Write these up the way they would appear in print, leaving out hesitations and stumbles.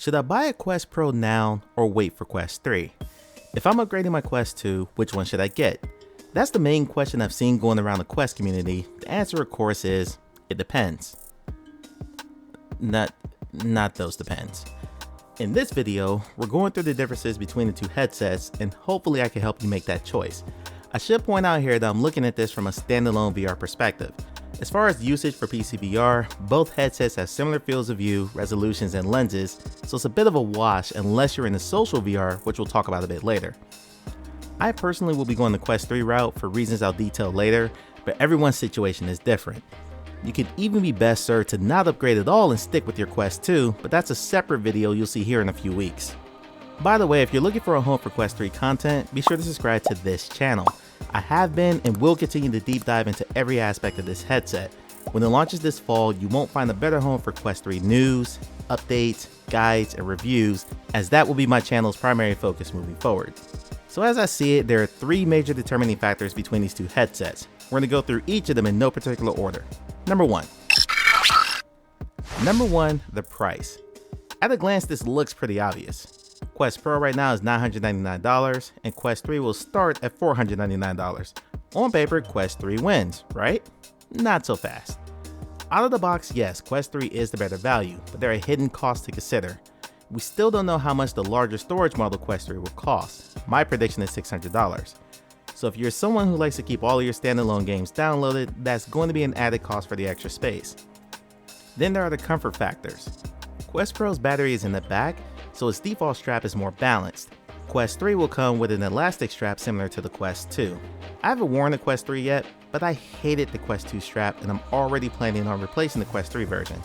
Should I buy a Quest Pro now or wait for Quest 3? If I'm upgrading my Quest 2, which one should I get? That's the main question I've seen going around the Quest community. The answer, of course, is it depends. Not those depends. In this video, we're going through the differences between the two headsets, and hopefully I can help you make that choice. I should point out here that I'm looking at this from a standalone VR perspective. As far as usage for PC VR, both headsets have similar fields of view, resolutions, and lenses, so it's a bit of a wash unless you're in the social VR, which we'll talk about a bit later. I personally will be going the Quest 3 route for reasons I'll detail later, but everyone's situation is different. You could even be best served to not upgrade at all and stick with your Quest 2, but that's a separate video you'll see here in a few weeks. By the way, if you're looking for a home for Quest 3 content, be sure to subscribe to this channel. I have been and will continue to deep dive into every aspect of this headset. When it launches this fall, you won't find a better home for Quest 3 news, updates, guides, and reviews, as that will be my channel's primary focus moving forward. So as I see it, there are three major determining factors between these two headsets. We're going to go through each of them in no particular order. Number one, the price. At a glance, this looks pretty obvious. Quest Pro right now is $999 and Quest 3 will start at $499. On paper, Quest 3 wins, right? Not so fast. Out of the box, yes, Quest 3 is the better value, but there are hidden costs to consider. We still don't know how much the larger storage model Quest 3 will cost. My prediction is $600. So if you're someone who likes to keep all of your standalone games downloaded, that's going to be an added cost for the extra space. Then there are the comfort factors. Quest Pro's battery is in the back, so its default strap is more balanced. Quest 3 will come with an elastic strap similar to the Quest 2. I haven't worn the Quest 3 yet, but I hated the Quest 2 strap and I'm already planning on replacing the Quest 3 version.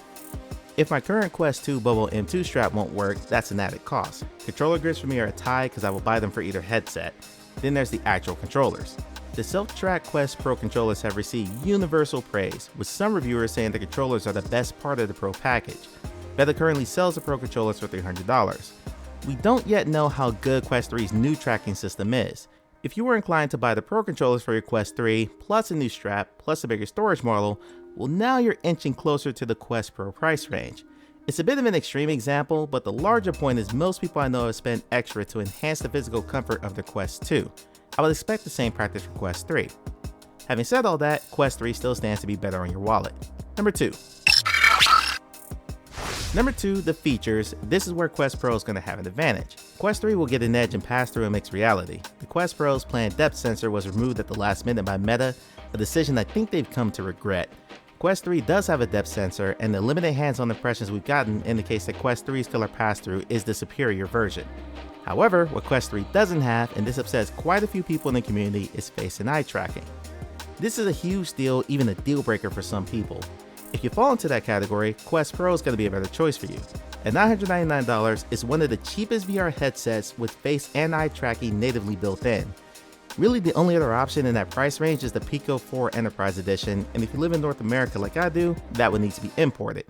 If my current Quest 2 Bubble M2 strap won't work, that's an added cost. Controller grips for me are a tie because I will buy them for either headset. Then there's the actual controllers. The self-track Quest Pro controllers have received universal praise, with some reviewers saying the controllers are the best part of the Pro package. Meta currently sells the Pro controllers for $300. We don't yet know how good Quest 3's new tracking system is. If you were inclined to buy the Pro controllers for your Quest 3, plus a new strap, plus a bigger storage model, well now you're inching closer to the Quest Pro price range. It's a bit of an extreme example, but the larger point is most people I know have spent extra to enhance the physical comfort of their Quest 2. I would expect the same practice for Quest 3. Having said all that, Quest 3 still stands to be better on your wallet. Number two, the features. This is where Quest Pro is going to have an advantage. Quest 3 will get an edge in pass-through and mixed reality. The Quest Pro's planned depth sensor was removed at the last minute by Meta, a decision I think they've come to regret. Quest 3 does have a depth sensor, and the limited hands-on impressions we've gotten indicates that Quest 3's filler pass-through is the superior version. However, what Quest 3 doesn't have, and this upsets quite a few people in the community, is face and eye tracking. This is a huge deal, even a deal breaker for some people. If you fall into that category, Quest Pro is going to be a better choice for you. At $999, it's one of the cheapest VR headsets with face and eye tracking natively built in. Really, the only other option in that price range is the Pico 4 Enterprise Edition, and if you live in North America like I do, that would need to be imported.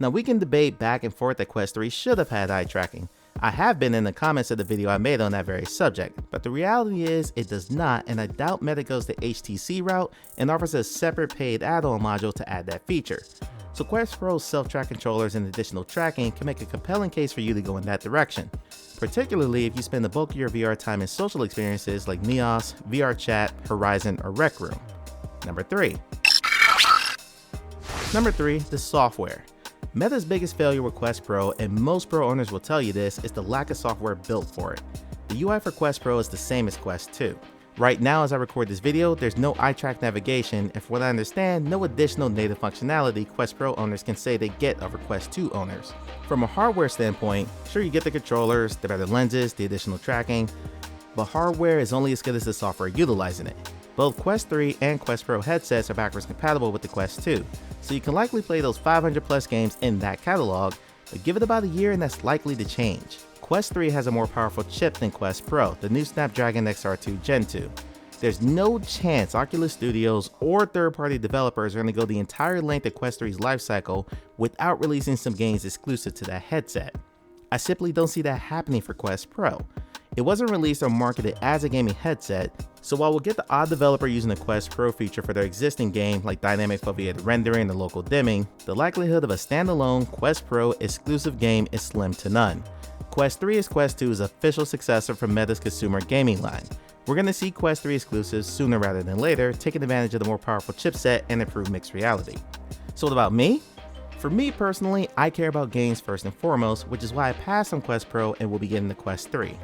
Now we can debate back and forth that Quest 3 should have had eye tracking. I have been in the comments of the video I made on that very subject, but the reality is it does not, and I doubt Meta goes the HTC route and offers a separate paid add-on module to add that feature. So Quest Pro's self-track controllers and additional tracking can make a compelling case for you to go in that direction, particularly if you spend the bulk of your VR time in social experiences like Neos, VR Chat, Horizon, or Rec Room. Number three, the software. Meta's biggest failure with Quest Pro, and most Pro owners will tell you this, is the lack of software built for it. The UI for Quest Pro is the same as Quest 2. Right now as I record this video, there's no eye track navigation, and from what I understand, no additional native functionality Quest Pro owners can say they get over Quest 2 owners. From a hardware standpoint, sure you get the controllers, the better lenses, the additional tracking, but hardware is only as good as the software utilizing it. Both Quest 3 and Quest Pro headsets are backwards compatible with the Quest 2, so you can likely play those 500 plus games in that catalog, but give it about a year and that's likely to change. Quest 3 has a more powerful chip than Quest Pro, the new Snapdragon XR2 Gen 2. There's no chance Oculus Studios or third-party developers are going to go the entire length of Quest 3's lifecycle without releasing some games exclusive to that headset. I simply don't see that happening for Quest Pro. It wasn't released or marketed as a gaming headset, so while we'll get the odd developer using the Quest Pro feature for their existing game like dynamic foveated rendering and local dimming, the likelihood of a standalone Quest Pro exclusive game is slim to none. Quest 3 is Quest 2's official successor from Meta's consumer gaming line. We're going to see Quest 3 exclusives sooner rather than later, taking advantage of the more powerful chipset and improved mixed reality. So what about me? For me personally, I care about games first and foremost, which is why I passed on Quest Pro and will be getting the Quest 3.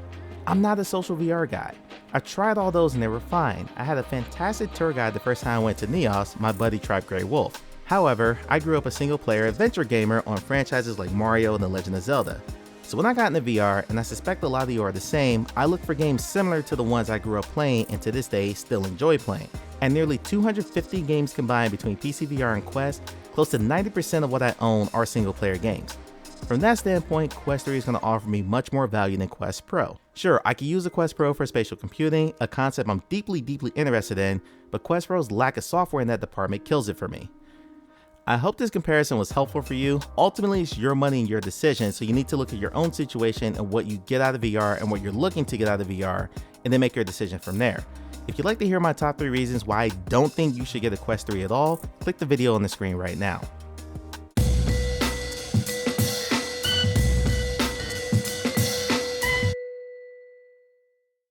I'm not a social VR guy. I tried all those and they were fine. I had a fantastic tour guide the first time I went to Neos, my buddy Tribe Grey Wolf. However, I grew up a single player adventure gamer on franchises like Mario and The Legend of Zelda. So when I got into VR, and I suspect a lot of you are the same, I look for games similar to the ones I grew up playing and to this day still enjoy playing. And nearly 250 games combined between PC VR and Quest, close to 90% of what I own are single player games. From that standpoint, Quest 3 is going to offer me much more value than Quest Pro. Sure, I can use the Quest Pro for spatial computing, a concept I'm deeply interested in, but Quest Pro's lack of software in that department kills it for me. I hope this comparison was helpful for you. Ultimately, it's your money and your decision, so you need to look at your own situation and what you get out of VR and what you're looking to get out of VR, and then make your decision from there. If you'd like to hear my top 3 reasons why I don't think you should get a Quest 3 at all, click the video on the screen right now.